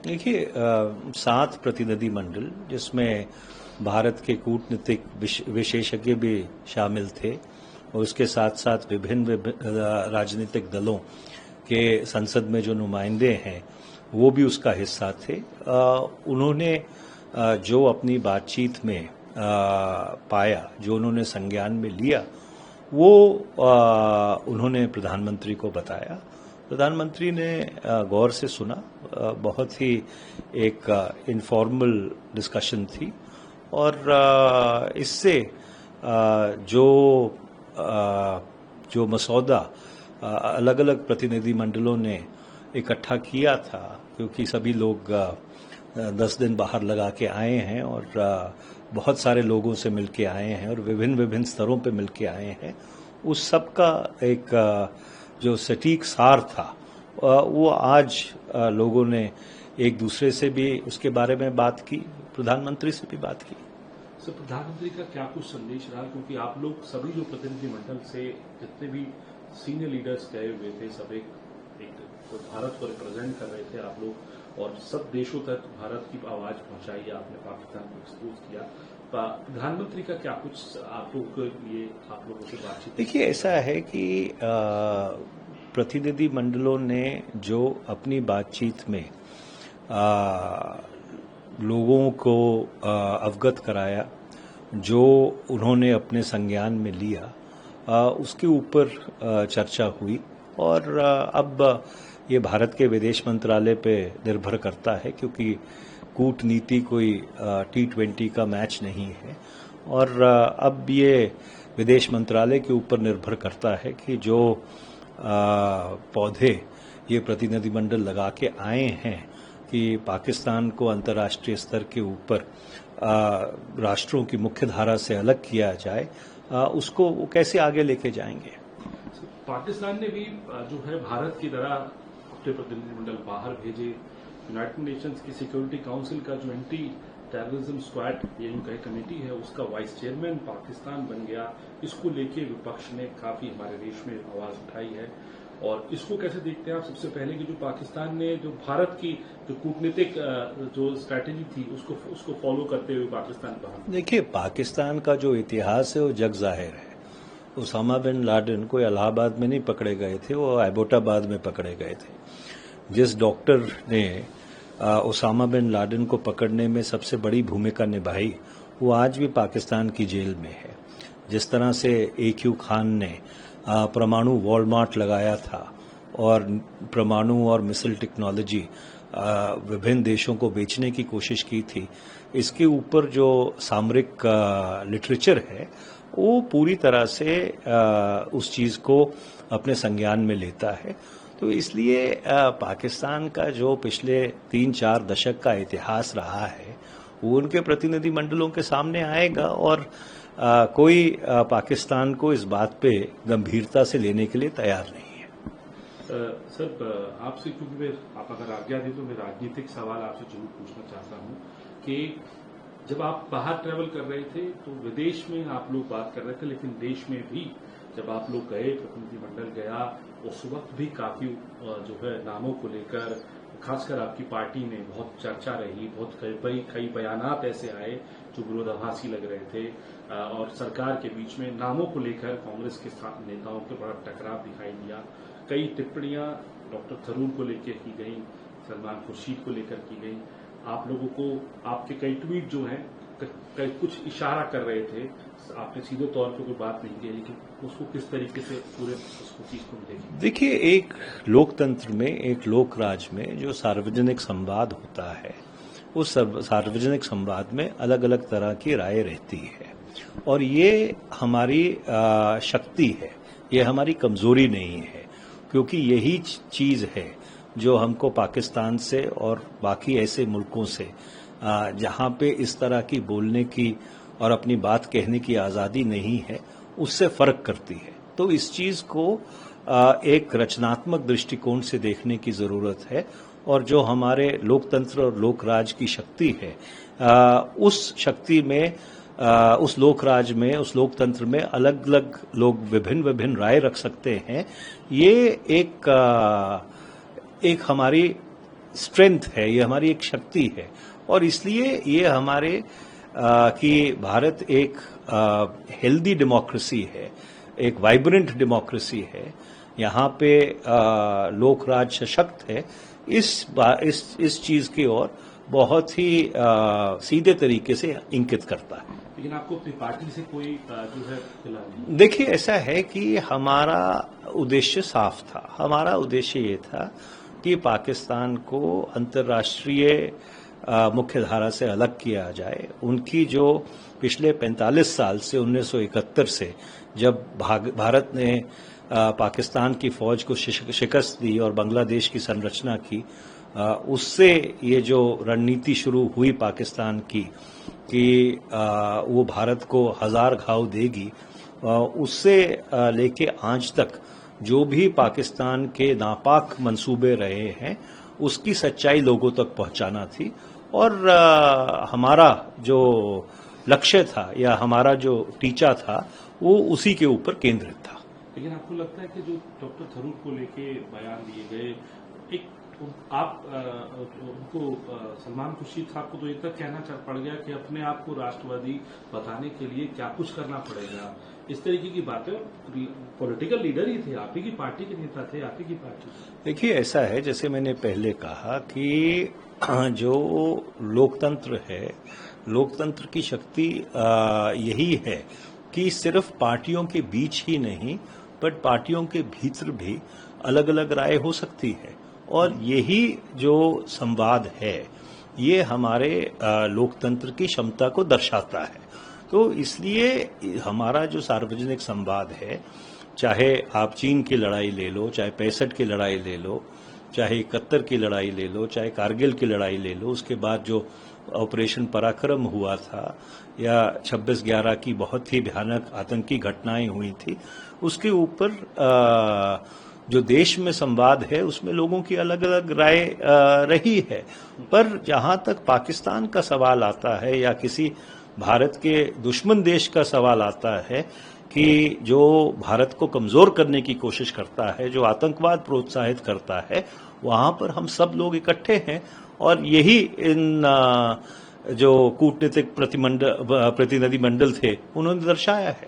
देखिए 7 प्रतिनिधि मंडल जिसमें भारत के कूटनीतिक विशेषज्ञ भी शामिल थे और उसके साथ साथ विभिन्न राजनीतिक दलों के संसद में जो नुमाइंदे हैं वो भी उसका हिस्सा थे। उन्होंने जो अपनी बातचीत में पाया, जो उन्होंने संज्ञान में लिया, वो उन्होंने प्रधानमंत्री को बताया। प्रधानमंत्री ने गौर से सुना। बहुत ही एक इनफॉर्मल डिस्कशन थी और इससे जो मसौदा अलग अलग प्रतिनिधि मंडलों ने इकट्ठा किया था, क्योंकि सभी लोग 10 दिन बाहर लगा के आए हैं और बहुत सारे लोगों से मिलके आए हैं और विभिन्न स्तरों पे मिलके आए हैं, उस सब का एक जो सटीक सार था वो आज लोगों ने एक दूसरे से भी उसके बारे में बात की, प्रधानमंत्री से भी बात की। सर, प्रधानमंत्री का क्या कुछ संदेश रहा, क्योंकि आप लोग सभी जो प्रतिनिधिमंडल से जितने भी सीनियर लीडर्स गए हुए थे, सब एक तो भारत को रिप्रेजेंट कर रहे थे आप लोग, और सब देशों तक भारत की आवाज पहुंचाई, आपने पाकिस्तान को एक्सपोज किया। प्रधानमंत्री का क्या कुछ आप लोगों के लिए आप लोगों से बातचीत? देखिए, ऐसा है कि प्रतिनिधि मंडलों ने जो अपनी बातचीत में लोगों को अवगत कराया, जो उन्होंने अपने संज्ञान में लिया, उसके ऊपर चर्चा हुई और अब ये भारत के विदेश मंत्रालय पे निर्भर करता है, क्योंकि कूटनीति कोई T20 का मैच नहीं है और अब ये विदेश मंत्रालय के ऊपर निर्भर करता है कि जो पौधे ये प्रतिनिधिमंडल लगा के आए हैं कि पाकिस्तान को अंतर्राष्ट्रीय स्तर के ऊपर राष्ट्रों की मुख्य धारा से अलग किया जाए, उसको वो कैसे आगे लेके जाएंगे। पाकिस्तान ने भी जो है भारत की तरह अपने प्रतिनिधिमंडल बाहर भेजे। यूनाइटेड नेशंस की सिक्योरिटी काउंसिल का जो एंटी टेररिज्म स्क्वाड ये जो कमेटी है, उसका वाइस चेयरमैन पाकिस्तान बन गया। इसको लेके विपक्ष ने काफी हमारे देश में आवाज उठाई है, और इसको कैसे देखते हैं आप? सबसे पहले कि जो पाकिस्तान ने जो भारत की जो कूटनीतिक जो स्ट्रैटेजी थी उसको फॉलो करते हुए पाकिस्तान बाहर। देखिए, पाकिस्तान का जो इतिहास है वो जग जाहिर है। उसामा बिन लादेन को इलाहाबाद में नहीं पकड़े गए थे, वो एबोटाबाद में पकड़े गए थे। जिस डॉक्टर ने उसामा बिन लादेन को पकड़ने में सबसे बड़ी भूमिका निभाई, वो आज भी पाकिस्तान की जेल में है। जिस तरह से AQ खान ने परमाणु वॉलमार्ट लगाया था और परमाणु और मिसाइल टेक्नोलॉजी विभिन्न देशों को बेचने की कोशिश की थी, इसके ऊपर जो सामरिक लिटरेचर है वो पूरी तरह से उस चीज़ को अपने संज्ञान में लेता है। तो इसलिए पाकिस्तान का जो पिछले 3-4 दशक का इतिहास रहा है वो उनके प्रतिनिधि मंडलों के सामने आएगा और कोई पाकिस्तान को इस बात पे गंभीरता से लेने के लिए तैयार नहीं है। सर, आपसे क्योंकि आप अगर आज्ञा दें तो मैं राजनीतिक सवाल आपसे जरूर पूछना चाहता हूं कि जब आप बाहर ट्रैवल कर रहे थे तो विदेश में आप लोग बात कर रहे थे, लेकिन देश में भी जब आप लोग गए, प्रतिनिधिमंडल गया, उस वक्त भी काफी जो है नामों को लेकर खासकर आपकी पार्टी में बहुत चर्चा रही, बहुत कई बयानात ऐसे आए जो विरोधाभासी लग रहे थे, और सरकार के बीच में नामों को लेकर कांग्रेस के साथ नेताओं के बड़ा टकराव दिखाई दिया। कई टिप्पणियां डॉक्टर थरूर को लेकर की गई, सलमान खुर्शीद को लेकर की गई। आप लोगों को आपके कई ट्वीट जो हैं कुछ इशारा कर रहे थे, आपने सीधे तौर पे कोई बात नहीं की, लेकिन उसको किस तरीके से पूरे उसको चीज को देखें? देखिए, एक लोकतंत्र में, एक लोकराज में जो सार्वजनिक संवाद होता है, उस सार्वजनिक संवाद में अलग अलग तरह की राय रहती है और ये हमारी शक्ति है, ये हमारी कमजोरी नहीं है, क्योंकि यही चीज है जो हमको पाकिस्तान से और बाकी ऐसे मुल्कों से जहां पे इस तरह की बोलने की और अपनी बात कहने की आज़ादी नहीं है, उससे फर्क करती है। तो इस चीज़ को एक रचनात्मक दृष्टिकोण से देखने की ज़रूरत है और जो हमारे लोकतंत्र और लोकराज की शक्ति है, उस शक्ति में, उस लोकराज में, उस लोकतंत्र में अलग अलग लोग विभिन्न राय रख सकते हैं। ये एक हमारी स्ट्रेंथ है, ये हमारी एक शक्ति है। और इसलिए ये हमारे कि भारत एक हेल्दी डेमोक्रेसी है, एक वाइब्रेंट डेमोक्रेसी है, यहाँ पे लोक राज सशक्त है, इस चीज की ओर बहुत ही सीधे तरीके से इंगित करता है। लेकिन आपको अपनी पार्टी से कोई जो है खिला नहीं? देखिए, ऐसा है कि हमारा उद्देश्य साफ था। हमारा उद्देश्य ये था कि पाकिस्तान को अंतर्राष्ट्रीय मुख्य धारा से अलग किया जाए। उनकी जो पिछले 45 साल से 1971 से जब भारत ने पाकिस्तान की फौज को शिकस्त दी और बांग्लादेश की संरचना की, उससे ये जो रणनीति शुरू हुई पाकिस्तान की कि वो भारत को हजार घाव देगी, उससे लेके आज तक जो भी पाकिस्तान के नापाक मंसूबे रहे हैं उसकी सच्चाई लोगों तक पहुंचाना थी। और हमारा जो लक्ष्य था या हमारा जो टीचा था वो उसी के ऊपर केंद्रित था। लेकिन आपको लगता है कि जो डॉक्टर थरूर को लेके बयान दिए गए, एक आप उनको सलमान खुर्शीद साहब को तो इतना कहना पड़ गया कि अपने आप को राष्ट्रवादी बताने के लिए क्या कुछ करना पड़ेगा, इस तरीके की बातें। पॉलिटिकल लीडर ही थे, आप ही की पार्टी के नेता थे, आप ही की पार्टी। देखिए, ऐसा है, जैसे मैंने पहले कहा कि जो लोकतंत्र है, लोकतंत्र की शक्ति यही है कि सिर्फ पार्टियों के बीच ही नहीं बट पार्टियों के भीतर भी अलग अलग राय हो सकती है। और यही जो संवाद है ये हमारे लोकतंत्र की क्षमता को दर्शाता है। तो इसलिए हमारा जो सार्वजनिक संवाद है, चाहे आप चीन की लड़ाई ले लो, चाहे 65 की लड़ाई ले लो, चाहे 71 की लड़ाई ले लो, चाहे कारगिल की लड़ाई ले लो, उसके बाद जो ऑपरेशन पराक्रम हुआ था, या 26/11 की बहुत ही भयानक आतंकी घटनाएं हुई थी, उसके ऊपर जो देश में संवाद है उसमें लोगों की अलग अलग राय रही है। पर जहां तक पाकिस्तान का सवाल आता है या किसी भारत के दुश्मन देश का सवाल आता है कि जो भारत को कमजोर करने की कोशिश करता है, जो आतंकवाद प्रोत्साहित करता है, वहां पर हम सब लोग इकट्ठे हैं। और यही इन जो कूटनीतिक प्रतिनिधिमंडल थे उन्होंने दर्शाया है।